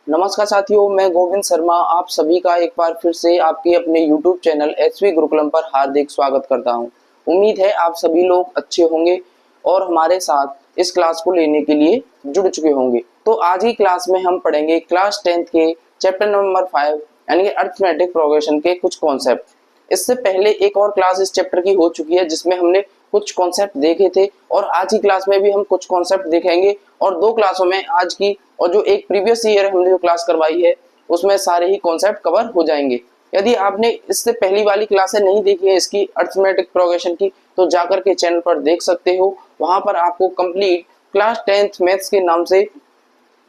नमस्कार साथियों, मैं गोविंद शर्मा आप सभी का एक बार फिर से आपके अपने YouTube चैनल एसवी गुरुकुलम पर हार्दिक स्वागत करता हूं। उम्मीद है आप सभी लोग अच्छे होंगे और हमारे साथ इस क्लास को लेने के लिए जुड़ चुके होंगे। तो आज की क्लास में हम पढ़ेंगे क्लास 10th के चैप्टर नंबर 5 यानी कि अरिथमेटिक प्रोग्रेशन के कुछ कॉन्सेप्ट। इससे पहले एक और क्लास इस चैप्टर की हो चुकी है जिसमें हमने कुछ कॉन्सेप्ट देखे थे और आज की क्लास में भी हम कुछ कॉन्सेप्ट देखेंगे और दो क्लासों में आज की और जो एक प्रीवियस ईयर हमने जो क्लास करवाई है उसमें सारे ही कॉन्सेप्ट कवर हो जाएंगे। यदि आपने इससे पहली वाली क्लासें नहीं देखी है इसकी अरिथमेटिक प्रोग्रेशन की तो जाकर के चैनल पर देख सकते हो। वहां पर आपको कंप्लीट क्लास 10th मैथ्स के नाम से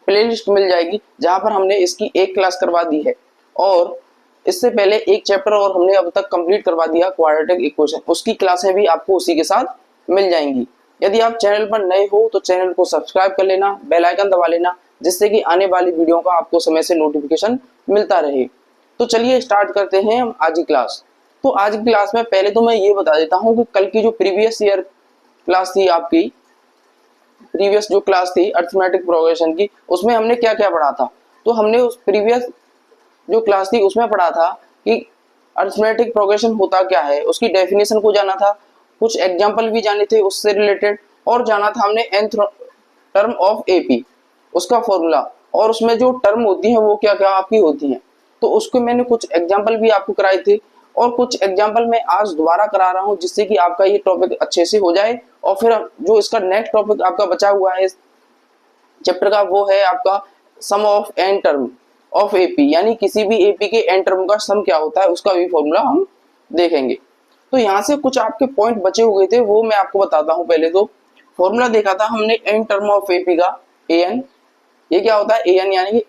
प्लेलिस्ट मिल जाएगी जहां पर हमने इसकी एक क्लास करवा दी है और इससे पहले एक चैप्टर और हमने अब तक कंप्लीट करवा दिया क्वाड्रेटिक इक्वेशन, उसकी क्लासें भी आपको उसी के साथ मिल जाएंगी। यदि आप चैनल पर नए हो तो चैनल को सब्सक्राइब कर लेना, बेल आइकन दबा लेना जिससे कि आने वाली वीडियो का आपको समय से नोटिफिकेशन मिलता रहे। तो चलिए स्टार्ट करते हैं हम आज की क्लास। तो आज की क्लास में पहले तो मैं ये बता देता हूँ कि कल की जो प्रीवियस ईयर क्लास थी आपकी प्रीवियस जो क्लास थी अरिथमेटिक प्रोग्रेशन की उसमें हमने क्या क्या पढ़ा था। तो हमने उस प्रीवियस जो क्लास थी उसमें पढ़ा था कि अरिथमेटिक प्रोग्रेशन होता क्या है, उसकी डेफिनेशन को जाना था, कुछ एग्जांपल भी जाने थे उससे रिलेटेड और जाना था हमने nth टर्म ऑफ एपी उसका फॉर्मूला और उसमें जो टर्म होती है वो क्या क्या आपकी होती हैं। तो उसके मैंने कुछ एग्जांपल भी आपको कराए थे और कुछ एग्जांपल मैं आज दोबारा करा रहा हूँ जिससे कि आपका ये टॉपिक अच्छे से हो जाए और फिर जो इसका नेक्स्ट टॉपिक आपका बचा हुआ है चैप्टर का वो है आपका sum of an term of AP, यानी किसी भी एपी के एन टर्म का सम क्या होता है उसका भी फॉर्मूला हम देखेंगे। तो यहाँ से कुछ आपके पॉइंट बचे हुए थे वो मैं आपको बताता हूँ। पहले तो फॉर्मूला देखा था हमने एन टर्म ऑफ एपी का ए एन, ये क्या होता है ए एन यानी कि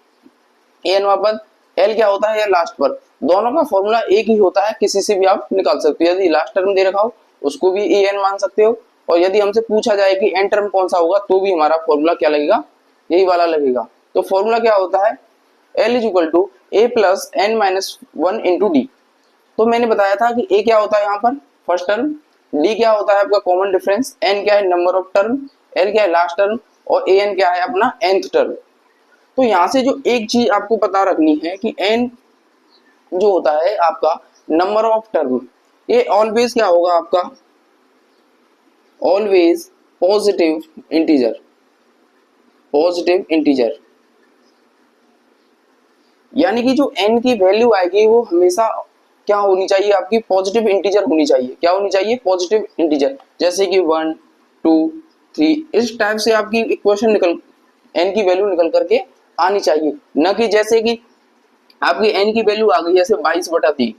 ए एन पर एल क्या होता है या लास्ट पर, दोनों का फॉर्मूला एक ही होता है, किसी से भी आप निकाल सकते हो। यदि लास्ट टर्म दे रखा हो उसको भी ए एन मान सकते हो और यदि हमसे पूछा जाए कि एन टर्म कौन सा होगा तो भी हमारा फॉर्मूला क्या लगेगा, यही वाला लगेगा। तो फॉर्मूला क्या होता है L is equal to A plus N minus one into D. तो मैंने बताया था कि ए क्या होता है यहाँ पर फर्स्ट टर्म, डी क्या होता है आपका कॉमन डिफरेंस, एन क्या है नंबर ऑफ टर्म, एल क्या है लास्ट टर्म और ए एन क्या है अपना nth टर्म। तो यहाँ से जो एक चीज आपको पता रखनी है कि एन जो होता है आपका नंबर ऑफ टर्म, ये ऑलवेज क्या होगा आपका, always positive integer, positive integer यानी कि जो n की वैल्यू आएगी वो हमेशा क्या होनी चाहिए आपकी पॉजिटिव इंटीजर होनी चाहिए। क्या होनी चाहिए पॉजिटिव इंटीजर, जैसे कि 1 2 3 इस टाइप से आपकी इक्वेशन निकल n की वैल्यू निकल करके आनी चाहिए, न कि जैसे कि आपकी n की वैल्यू आ गई जैसे 22/3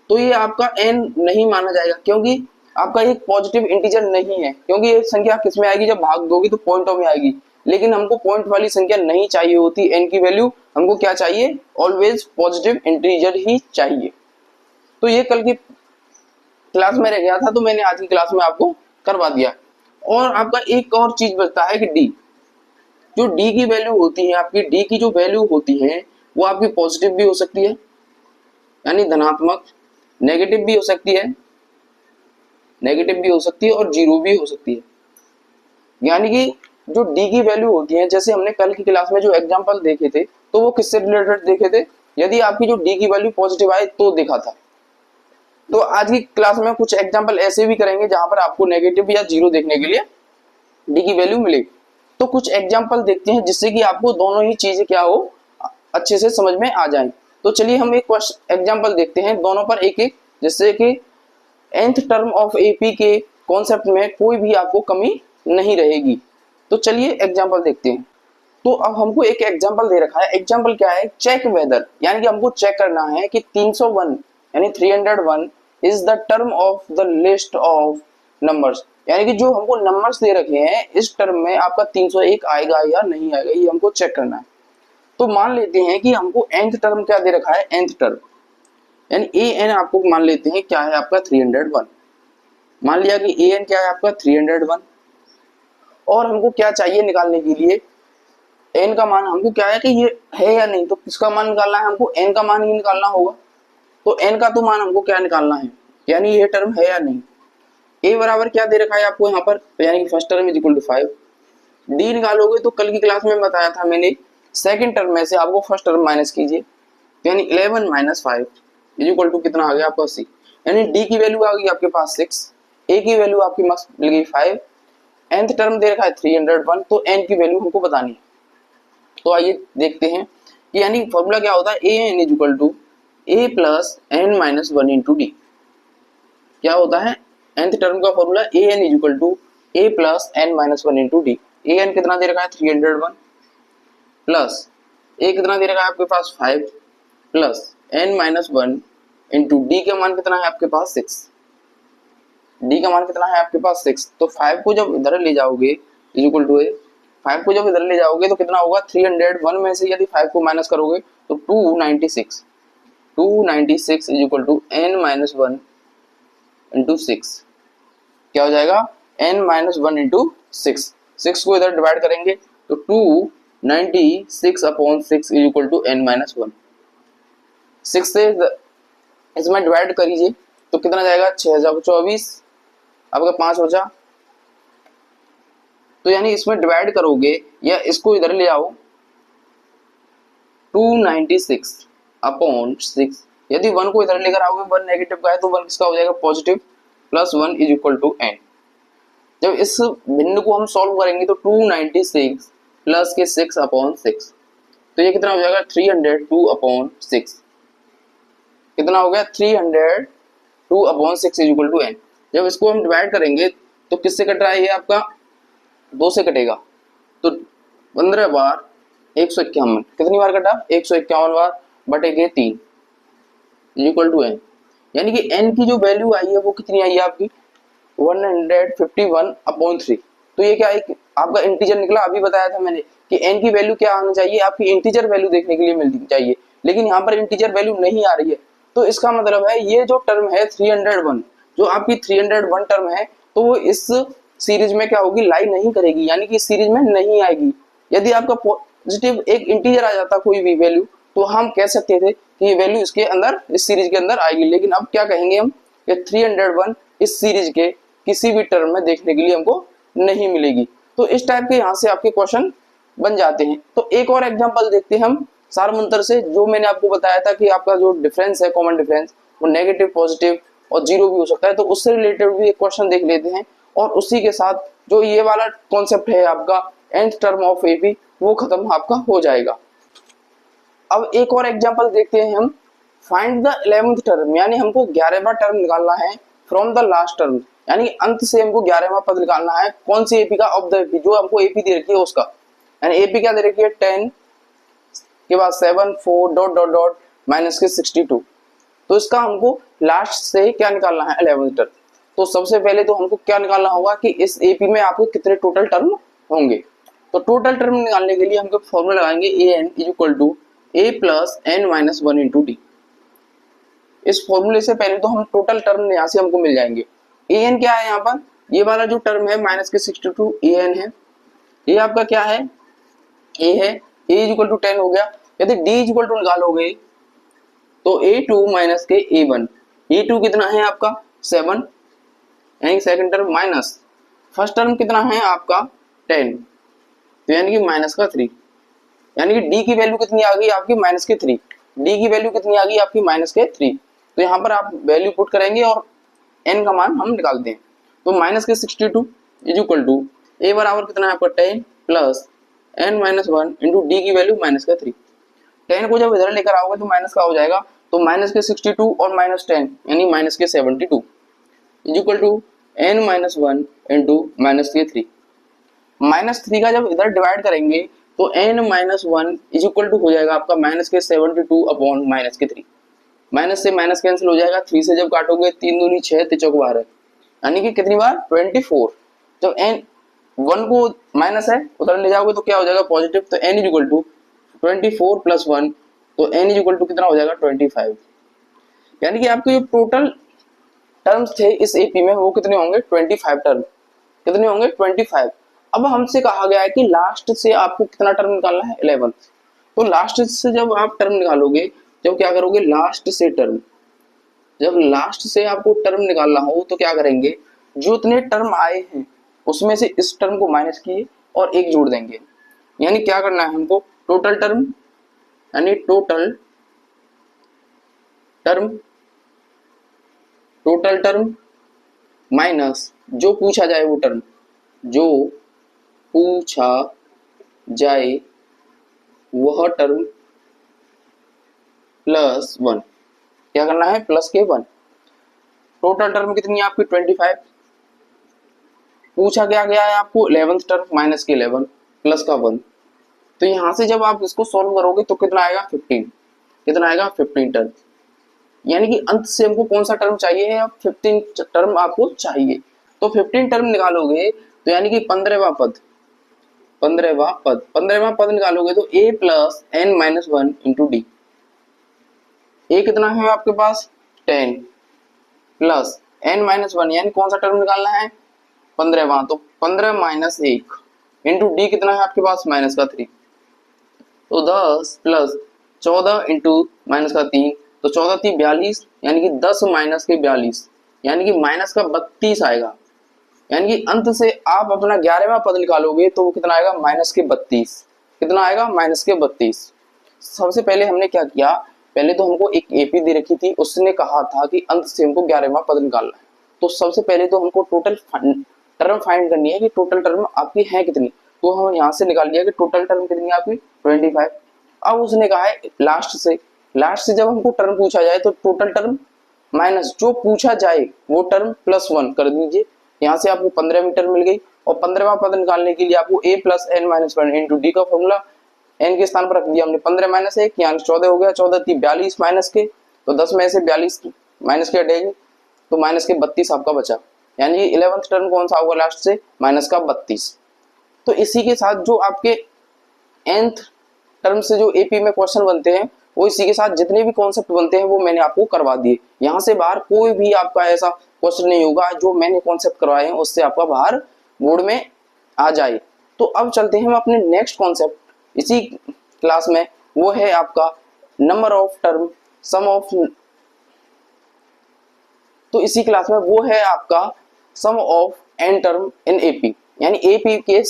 तो ये आपका n नहीं माना जाएगा क्योंकि आपका एक पॉजिटिव इंटीजर नहीं है, क्योंकि ये संख्या किस में आएगी जब भाग दोगी तो पॉइंटों में आएगी, लेकिन हमको पॉइंट वाली संख्या नहीं चाहिए होती n की वैल्यू, हमको क्या चाहिए ऑलवेज पॉजिटिव इंटीजर ही चाहिए। तो ये कल की क्लास में रह गया था तो मैंने आज की क्लास में आपको करवा दिया। और आपका एक और चीज बचता है कि डी, जो डी की वैल्यू होती है आपकी, डी की जो वैल्यू होती है वो आपकी पॉजिटिव भी हो सकती है यानी धनात्मक, नेगेटिव भी हो सकती है, नेगेटिव भी हो सकती है और जीरो भी हो सकती है। यानी कि जो डी की वैल्यू होती है जैसे हमने कल की क्लास में जो एग्जांपल देखे थे तो वो किससे रिलेटेड देखे थे, यदि आपकी जो डी की वैल्यू पॉजिटिव आए तो देखा था। तो आज की क्लास में कुछ एग्जांपल ऐसे भी करेंगे जहां पर आपको नेगेटिव या जीरो देखने के लिए डी की वैल्यू मिले। तो कुछ एग्जांपल देखते हैं जिससे कि आपको दोनों ही चीजें क्या हो अच्छे से समझ में आ जाए। तो चलिए हम एक एग्जांपल देखते हैं दोनों पर एक एक, जिससे कि nth टर्म ऑफ एपी के कॉन्सेप्ट में कोई भी आपको कमी नहीं रहेगी। तो चलिए एग्जांपल देखते हैं। तो अब हमको एक एग्जांपल दे रखा है, एग्जांपल क्या है चेक वेदर, यानी कि हमको चेक करना है कि 301 यानी 301 is the term of the list of numbers, यानी कि जो हमको नंबर्स दे रखे हैं इस टर्म में आपका 301 आएगा या नहीं आएगा ये हमको चेक करना है। तो मान लेते हैं कि हमको nth टर्म क्या दे रखा है nth टर्म यानी ए एन आपको मान लेते हैं क्या है आपका 301, मान लिया कि ए एन क्या है आपका 301 और हमको क्या चाहिए निकालने के लिए एन का मान, हमको क्या है कि ये है या नहीं, तो किसका मान निकालना है हमको एन का मान ही निकालना होगा। तो एन का तो मान हमको क्या निकालना है यानी ये टर्म है या नहीं। ए बराबर क्या दे रखा है आपको यहाँ पर यानी कि first term is equal to 5, D निकालोगे तो कल की क्लास में बताया था मैंने सेकंड टर्म में से आपको फर्स्ट टर्म माइनस कीजिए, यानी 11 माइनस 5 इज इक्वल टू कितना आ गया आपका C। यानी D की वैल्यू आ गई आपके पास 6, A की वैल्यू आपके पास मिल गई 5, nth टर्म दे रखा है 301, तो n की वैल्यू हमको बतानी है। तो आइए देखते हैं कि यानी फॉर्मूला क्या होता है, an is equal to a plus n minus 1 into D. क्या होता है nth टर्म का formula, an is equal to a plus n minus 1 into D. an कितना दे रखा है 301 प्लस a कितना दे रखा है आपके पास 5 plus n minus 1 into D का मान कितना है आपके पास 6। डी का मान कितना है आपके पास 6, तो 5 को जब इधर ले जाओगे इज इक्वल टू 5 को जब इधर ले जाओगे तो कितना होगा 301 में से यदि 5 को माइनस करोगे तो 296 is equal to n minus 1 into 6। क्या हो जाएगा n माइनस 1 इंटू 6 को इधर डिवाइड करेंगे तो 296 upon 6 is equal to n minus 1। 6 से इसमें डिवाइड करिए तो कितना जाएगा 6024, आपका 5 बचा। तो यानी इसमें डिवाइड करोगे या इसको इधर ले आओ 296 अपॉन 6, यदि 1 को इधर लेकर आओगे 1 नेगेटिव का है तो 1 किसका हो जाएगा positive, plus 1 is equal to n। जब इस भिन्न को हम सॉल्व करेंगे तो 296 प्लस के 6 अपॉन 6, तो ये कितना हो जाएगा 302 अपॉन 6। कितना हो गया 302 upon 6 is equal to n। जब इसको हम डिवाइड करेंगे तो किससे कट रहा है, ये आपका 2 से कटेगा, तो 15 बार 151, कितनी बार कटा 151 बार बटे के 3 इज इक्वल टू n। यानी कि n की जो वैल्यू आई है वो कितनी आई है आपकी 151 अपॉन 3। तो ये क्या एक आपका इंटीजर निकला। अभी बताया था मैंने कि n की वैल्यू क्या आनी चाहिए, आपकी इंटीजर वैल्यू देखने के लिए मिलनी चाहिए, लेकिन यहाँ पर इंटीजर वैल्यू नहीं आ रही है। तो इसका मतलब है ये जो टर्म है 301, जो आपकी 301 टर्म है, तो वो इस सीरीज में क्या होगी लाई नहीं करेगी, यानी कि इस सीरीज में नहीं आएगी। यदि आपका पॉजिटिव एक इंटीजर आ जाता कोई भी वैल्यू तो हम कह सकते थे कि ये वैल्यू इसके अंदर इस सीरीज के अंदर आएगी, लेकिन अब क्या कहेंगे हम कि 301 इस सीरीज के किसी भी टर्म में देखने के लिए हमको नहीं मिलेगी। तो इस टाइप के यहाँ से आपके क्वेश्चन बन जाते हैं। तो एक और एग्जांपल देखते हैं हम सारमंतर से, जो मैंने आपको बताया था कि आपका जो डिफरेंस है कॉमन डिफरेंस वो नेगेटिव पॉजिटिव और जीरो भी हो सकता है, तो उससे रिलेटेड भी एक क्वेश्चन देख लेते हैं। और उसी के साथ जो ये वाला कॉन्सेप्ट है आपका nth टर्म ऑफ एपी वो खत्म आपका हो जाएगा। अब एक और एग्जांपल देखते हैं हम, फाइंड द 11th टर्म, यानी हमको 11वां टर्म निकालना है फ्रॉम द लास्ट टर्म, यानी अंत से हमको 11वां पद निकालना है। कौन सी एपी का, ऑफ द एपी, जो हमको एपी दे रखी है उसका, यानी एपी क्या दे रखी है 10 के बाद 7 4 डॉट डॉट डॉट माइनस के 62। तो इसका हमको लास्ट से क्या निकालना है 11th टर्म। तो सबसे पहले तो हमको क्या निकालना होगा कि इस एपी में आपको कितने टोटल टर्म होंगे। तो टोटल टर्म निकालने के लिए हमको फॉर्मूला लगाएंगे an is equal to a plus n minus 1 into D. इस फॉर्मूले से पहले तो हम टोटल टर्म यहाँ से हमको मिल जाएंगे। an क्या है यहाँ पर, ये वाला जो टर्म है माइनस के 62 an है, ये आपका क्या है a है, a इज इक्वल टू 10 हो गया। यदि d इज इक्वल टू निकालोगे तो a2 माइनस के a1, a2 कितना है आपका 7, यानी second term minus first term कितना है आपका 10, तो यानी कि माइनस का 3, यानी कि d की वैल्यू कितनी आ गई आपकी माइनस के 3, d की वैल्यू कितनी आ गई आपकी माइनस के 3। तो यहाँ पर आप वैल्यू पुट करेंगे और n का मान हम निकालते हैं। तो माइनस के 62 इज इक्वल टू a बराबर कितना है आपका 10 plus n minus 1 into D की वैल्यू माइनस का 3। 10 को जब इधर लेकर आओगे तो माइनस का हो जाएगा, तो माइनस के 62 और माइनस 10 यानी माइनस के 72 is equal to n minus 1 into minus के 3। माइनस 3 का जब इधर डिवाइड करेंगे तो n minus 1 is equal to हो जाएगा आपका माइनस के 72 अपॉन माइनस के 3। माइनस से माइनस कैंसिल हो जाएगा, 3 से जब काटोगे 3 दूनी 6 3 चौक 12, यानी कि कितनी बार 24। जब n 1 को माइनस है उधर ले जाओगे तो क्या हो जाएगा पॉजिटिव, तो n is equal to 24 plus 1, तो n इज इक्वल टू कितना हो जाएगा 25। यानी कि आपके जो टोटल टर्म्स थे इस एपी में वो कितने होंगे 25 टर्म, कितने होंगे 25। अब हमसे कहा गया है कि लास्ट से आपको कितना टर्म निकालना है 11। तो लास्ट से जब आप टर्म निकालोगे, जब क्या करोगे लास्ट से टर्म, जब लास्ट से आपको टर्म निकालना हो तो क्या करेंगे, जो इतने टर्म आए हैं उसमें से इस टर्म को माइनस किए और एक जोड़ देंगे। यानी क्या करना है हमको, टोटल टर्म यानी टोटल टर्म माइनस जो पूछा जाए वो टर्म, जो पूछा जाए वह टर्म प्लस 1। क्या करना है? प्लस के 1। टोटल टर्म कितनी है आपकी? 25। पूछा क्या गया है आपको? 11th टर्म माइनस के 11 प्लस का 1। तो यहां से जब आप इसको सॉल्व करोगे तो कितना आएगा? 15। कितना आएगा? 15 टर्म। यानी कि अंत से हमको कौन सा टर्म चाहिए है? 15 टर्म आपको चाहिए। तो 15 टर्म निकालोगे तो यानी कि 15वां पद निकालोगे तो a plus n minus 1 into d. A कितना है आपके पास? 10 प्लस n माइनस 1 यानी कौन सा टर्म निकालना है? 15वां। तो 15 माइनस 1 इंटू डी कितना है आपके पास? माइनस का 3। तो 10 प्लस 14 इंटू माइनस का 3, तो 14 3 42 यानी कि 10 माइनस के 42 यानी कि माइनस का 32 आएगा। यानी कि अंत से आप अपना 11वां पद निकालोगे तो वो कितना आएगा? माइनस के 32। कितना आएगा? माइनस के 32। सबसे पहले हमने क्या किया? पहले तो हमको एक एपी दे रखी थी, उसने कहा था कि अंत से हमको 11वां पद निकालना है। तो सबसे पहले तो हमको टोटल टर्म फाइंड करनी है कि टोटल टर्म आपकी है कितनी। तो हम यहाँ से निकाल लिया कि टोटल टर्म कितनी है आपकी? 25। अब उसने कहा है लास्ट से जब हमको टर्म पूछा जाए तो टोटल टर्म माइनस जो पूछा जाए वो टर्म प्लस 1 कर दीजिए। यहाँ से आपको 15 मीटर मिल गई। और 15वां पद निकालने के लिए आपको a plus n minus 1 into D का फॉर्मूला n के स्थान पर रख दिया हमने 15 माइनस 1 यहाँ 14 हो गया। 14 3 42 माइनस के, तो 10 में से 42 माइनस के हटेगी तो माइनस के 32 आपका बचा। यानी 11th टर्म कौन सा होगा लास्ट से? माइनस का 32। तो इसी के साथ जो आपके nth टर्म से जो एपी में क्वेश्चन बनते हैं वो इसी के साथ जितने भी कॉन्सेप्ट बनते हैं वो मैंने आपको करवा दिए। यहाँ से बाहर कोई भी आपका ऐसा क्वेश्चन नहीं होगा जो मैंने कॉन्सेप्ट करवाए हैं उससे आपका बाहर बोर्ड में आ जाए। तो अब चलते हैं हम अपने नेक्स्ट कॉन्सेप्ट इसी क्लास में, वो है आपका number of term sum of. तो इसी क्लास में वो है आपका sum of n term in AP, यानी एपी के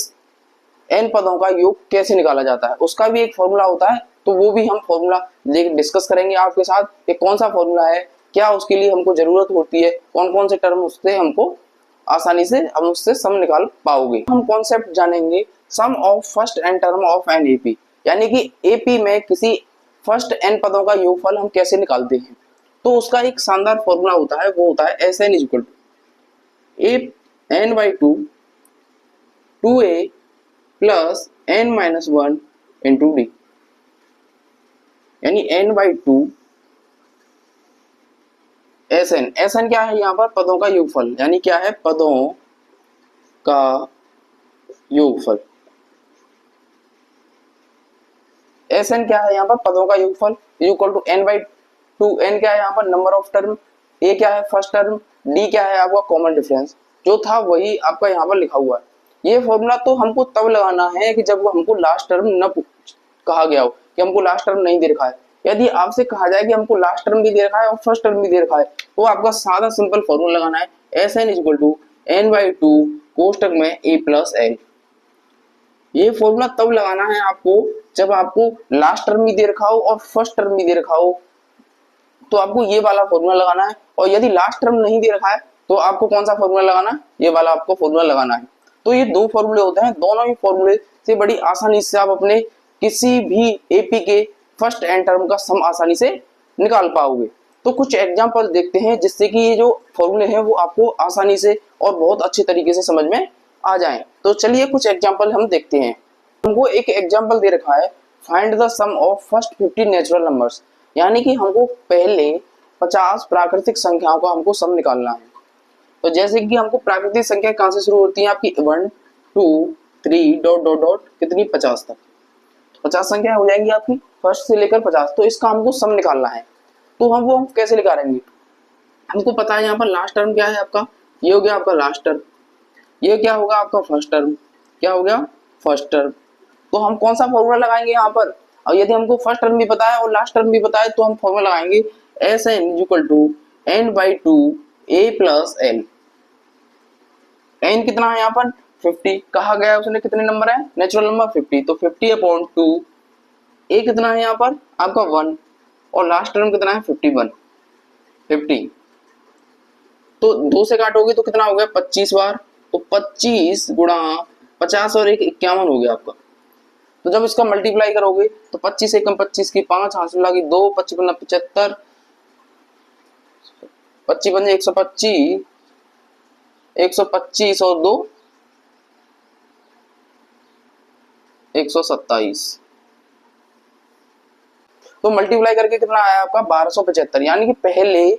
n पदों का योग कैसे निकाला जाता है उसका भी एक फॉर्मूला होता है। तो वो भी हम फॉर्मूला डिस्कस करेंगे आपके साथ कि कौन सा फॉर्मूला है, क्या उसके लिए हमको जरूरत होती है, कौन कौन से टर्म उससे हमको आसानी से हम उससे सम निकाल पाओगे। हम कॉन्सेप्ट जानेंगे sum of first n term of an AP, यानी कि एपी में किसी फर्स्ट n पदों का योगफल हम कैसे निकालते हैं। तो उसका एक शानदार फॉर्मूला होता है, वो होता है S N equal to A N by 2a plus n minus 1 into D, यानी n बाई 2 एस एन क्या है यहाँ पर? पदों का योगफल, यानी क्या है? पदों का योगफल। एस एन क्या है यहाँ पर? पदों का योगफल equal to n by 2। n क्या है यहाँ पर? Number of term. a क्या है? First term. d क्या है आपका? Common difference. जो था वही आपका यहाँ पर लिखा हुआ है। ये फॉर्मूला तो हमको तब लगाना है कि जब हमको लास्ट टर्म न कहा गया हो, कि हमको लास्ट टर्म नहीं दे रखा है। यदि आपसे कहा जाए कि हमको लास्ट टर्म भी दे रखा है और फर्स्ट टर्म भी दे रखा है तो आपका सादा सिंपल फॉर्मूला लगाना है S N equal to n by 2 कोष्टक में a प्लस एल। ये फॉर्मूला तब लगाना है आपको जब आपको लास्ट टर्म भी दे रखा हो और फर्स्ट टर्म भी दे रखा हो, तो आपको ये वाला फॉर्मूला लगाना है। और यदि लास्ट टर्म नहीं दे रखा है तो आपको कौन सा फॉर्मूला लगाना है? ये वाला आपको फॉर्मूला लगाना है। तो ये दो फॉर्मूले होते हैं, दोनों ही फॉर्मूले से बड़ी आसानी से आप अपने किसी भी एपी के फर्स्ट एन टर्म का सम आसानी से निकाल पाओगे। तो कुछ एग्जांपल देखते हैं जिससे कि ये जो फॉर्मूले हैं वो आपको आसानी से और बहुत अच्छे तरीके से समझ में आ जाएं। तो चलिए कुछ एग्जांपल हम देखते हैं। हमको एक एग्जांपल दे रखा है find the sum of first 50 natural numbers, यानी कि हमको पहले 50 प्राकृतिक संख्याओं का हमको सम निकालना है। तो जैसे कि हमको प्राकृतिक संख्या कहाँ से शुरू होती है आपकी 1 2 3 डॉट डॉट डॉट कितनी 50 तक, 50 संख्या हो जाएंगी आपकी फर्स्ट से लेकर 50। तो इसका हमको सम निकालना है। तो हम कैसे निकालेंगे? हमको पता है यहाँ पर लास्ट टर्म क्या है आपका, ये हो गया आपका लास्ट टर्म, ये क्या होगा आपका फर्स्ट टर्म, क्या हो गया फर्स्ट टर्म। तो हम कौन सा फॉर्मूला लगाएंगे यहाँ पर? और यदि हमको फर्स्ट टर्म भी पता है और लास्ट टर्म भी पता है तो हम फॉर्मूला लगाएंगे S N equal to n by 2 a plus L. n कितना है यहाँ पर 50, कहा गया उसने कितने नंबर है? Natural number 50। तो 50 अपॉन 2 ए कितना है यहाँ पर आपका 1 और लास्ट टर्म कितना है 51 50, तो 2 से काटोगे तो कितना हो गया 25 बार, तो 25 गुणा 50 और 1 51 हो गया आपका। तो जब इसका मल्टीप्लाई करोगे तो 25 एकम 25 की 5 हासिल लगी 2 25 पंजा 75 25 पंजे 125 125 और 2 127, तो मल्टीप्लाई करके कितना आया आपका 1275, यानी कि पहले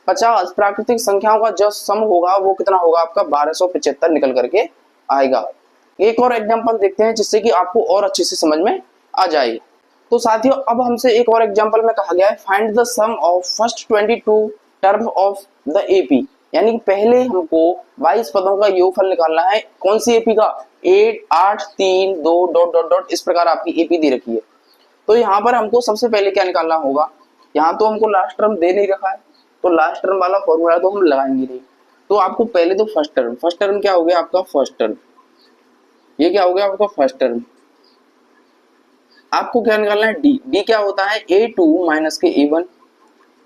50 प्राकृतिक संख्याओं का जो सम होगा वो कितना होगा आपका 1275 निकल करके आएगा। एक और एग्जांपल देखते हैं जिससे कि आपको और अच्छे से समझ में आ जाए। तो साथियों अब हमसे एक और एग्जांपल में कहा गया है find the sum of first 22 term of the AP, यानी कि पहले हमको 22 पदों का योगफल निकालना है। कौन सी एपी का 8 8 3 2 डॉट डॉट डॉट, इस प्रकार आपकी एपी दे रखी है। तो यहाँ पर हमको सबसे पहले क्या निकालना होगा, यहाँ तो हमको लास्ट टर्म दे नहीं रखा है, तो लास्ट टर्म वाला फॉर्मूला तो हम लगाएंगे नहीं। तो आपको पहले तो फर्स्ट टर्म क्या हो गया आपका फर्स्ट टर्म, ये क्या हो गया आपका फर्स्ट टर्म। आपको क्या निकालना है डी क्या होता है a2 माइनस के a1,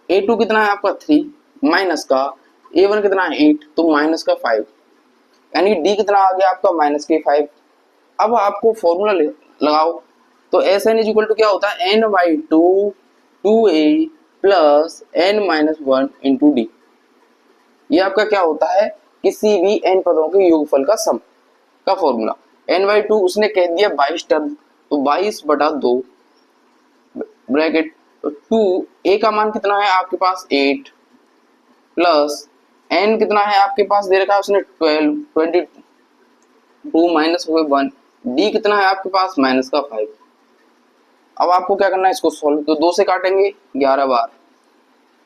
a2 कितना है आपका 3 माइनस का a1 कितना है 8, तो माइनस का 5, यानी डी कितना आ गया आपका माइनस के 5। अब आपको फॉर्मूला लगाओ, तो S N is equal to क्या होता है n/2 2a plus n-1 into D. ये आपका क्या होता है किसी भी n पदों के योगफल का सम का फॉर्मूला। n/2 उसने कह दिया 22 टर्म, तो 22/2 ब्रैकेट, तो 2 a का मान कितना है आपके पास 8 प्लस n कितना है आपके पास दे रखा है उसने 12 22 माइनस हो गए 1, d कितना है आपके पास माइनस का 5। अब आपको क्या करना है इसको सॉल्व, तो 2 से काटेंगे 11 बार,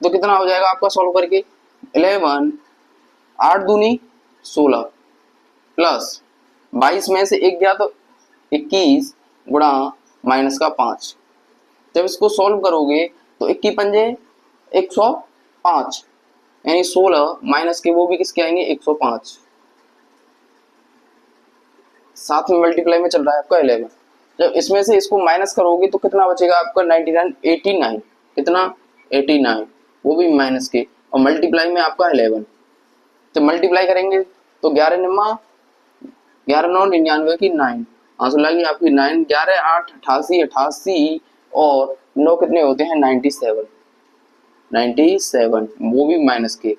तो कितना हो जाएगा आपका सॉल्व करके 11 8 दूनी 16 प्लस 22 में से 1 गया तो 21 गुणा माइनस का 5। जब इसको सॉल्व करोगे तो 21 पंजे 105, यानी 16 माइनस के वो भी किसके आएंगे 105, साथ में मल्टीप्लाई में चल रहा है आपका 11। जब इसमें से इसको माइनस करोगे तो कितना बचेगा आपका 99 89, कितना 89 वो भी माइनस के, और मल्टीप्लाई में आपका 11। जब मल्टीप्लाई करेंगे तो 11 निम्मा 11 9 99 की 9 आंसर लगी आपकी 9, 11 8 88 88 और 9 कितने होते हैं 97 97, वो भी माइनस के,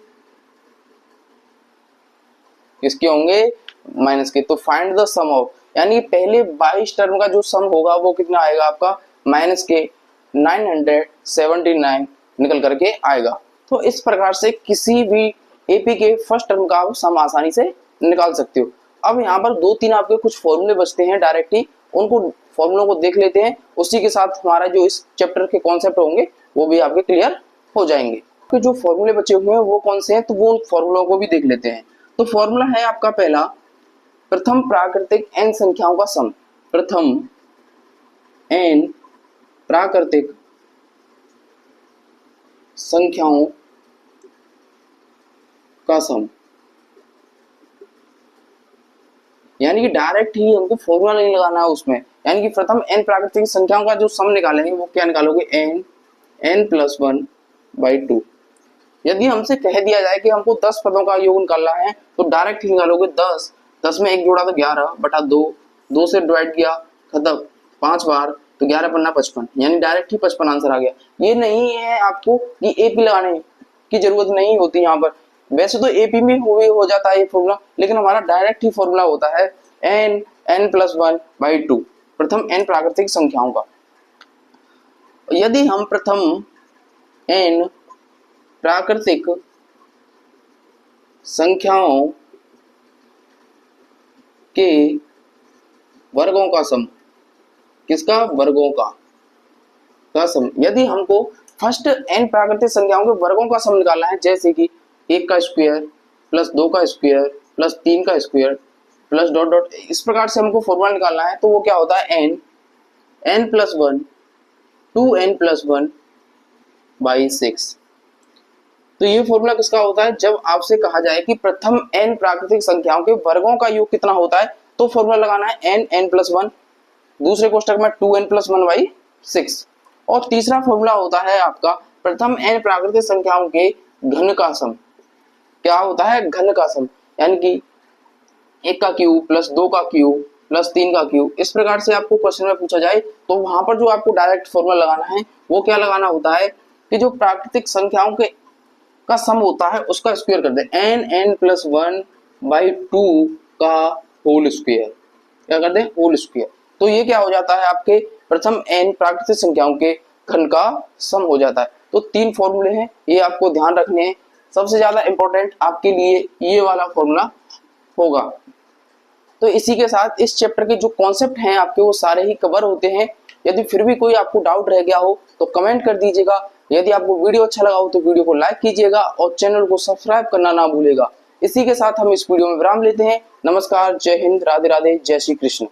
किसके होंगे माइनस के। तो फाइंड द सम ऑफ, यानी पहले 22 टर्म का जो सम होगा वो कितना आएगा आपका माइनस के 979 निकल करके आएगा। तो इस प्रकार से किसी भी एपी के फर्स्ट टर्म का आप सम आसानी से निकाल सकते हो। अब यहाँ पर 2-3 आपके कुछ फॉर्मूले बचते हैं डायरेक्ट ही, उनको फॉर्मूलों को देख लेते हैं, उसी के साथ हमारा जो इस चैप्टर के कॉन्सेप्ट होंगे वो भी आपके क्लियर हो जाएंगे। तो जो फॉर्मूले बचे हुए हैं वो कौन से हैं, तो वो फॉर्मूलों को भी देख लेते हैं। तो फॉर्मूला है आपका पहला, प्रथम प्राकृतिक n संख्याओं का सम, प्रथम n प्राकृतिक संख्याओं का सम, यानी कि डायरेक्ट ही हमको फॉर्मूला नहीं लगाना है उसमें, यानी कि प्रथम n प्राकृतिक संख्याओं का जो सम निकालेंगे वो क्या निकालोगे n+1/2। यदि हमसे कह दिया जाए कि हमको 10 पदों का योग निकालना है तो डायरेक्ट ही निकालोगे 10 में 1 जोड़ा तो 11/2, 2 से डिवाइड किया खत्म 5 बार, तो 11 पन्ना 55, यानी डायरेक्ट ही 55 आंसर आ गया। ये नहीं है आपको कि एपी लगाने की जरूरत नहीं होती यहाँ पर, वैसे तो एपी में हो जाता है ये फॉर्मूला, लेकिन हमारा डायरेक्ट ही फॉर्मूला होता है n+1/2 प्रथम n प्राकृतिक संख्याओं का। यदि हम प्रथम n प्राकृतिक संख्याओं के वर्गों का सम, किसका वर्गों का सम, यदि हमको फर्स्ट n प्राकृतिक संख्याओं के वर्गों का सम निकालना है, जैसे कि 1 का स्क्वायर प्लस 2 का स्क्वायर प्लस 3 का स्क्वायर प्लस डॉट डॉट, इस प्रकार से हमको फॉर्मूला निकालना है, तो वो क्या होता है n+1 2n+1/6। तो ये फॉर्मूला किसका होता है, जब आपसे कहा जाए कि प्रथम n प्राकृतिक संख्याओं के वर्गों का योग कितना होता है, तो फॉर्मूला लगाना है n+1, दूसरे कोष्टक में 2n+1/6 6। और तीसरा फॉर्मूला होता है आपका प्रथम n प्राकृतिक संख्याओं के घन का सम। क्या होता है? घन का सम, यानी कि 1 का क्यूब प्लस 2 का क्यूब प्लस 3 का क्यूब। इस प्रकार से आपको क्वेश्चन में पूछा जाए तो वहां पर जो आपको डायरेक्ट फॉर्मूला लगाना है वो क्या लगाना होता है कि जो प्राकृतिक संख्याओं के का सम होता है उसका स्क्वायर कर दे, n+1/2 का होल स्क्वायर। क्या कर दे? Whole square. तो ये क्या हो जाता है? आपके प्रथम n प्राकृतिक संख्याओं के घन का सम हो जाता है। तो 3 फॉर्मूले हैं, ये आपको ध्यान रखने हैं। सबसे ज्यादा इंपॉर्टेंट आपके लिए ये वाला फॉर्मूला होगा। तो इसी के साथ इस चैप्टर के जो कॉन्सेप्ट हैं आपके वो सारे ही कवर होते हैं। यदि फिर भी कोई आपको डाउट रह गया हो तो कमेंट कर दीजिएगा। यदि आपको वीडियो अच्छा लगा हो तो वीडियो को लाइक कीजिएगा और चैनल को सब्सक्राइब करना ना भूलेगा। इसी के साथ हम इस वीडियो में विराम लेते हैं। नमस्कार, जय हिंद, राधे राधे, जय श्री कृष्ण।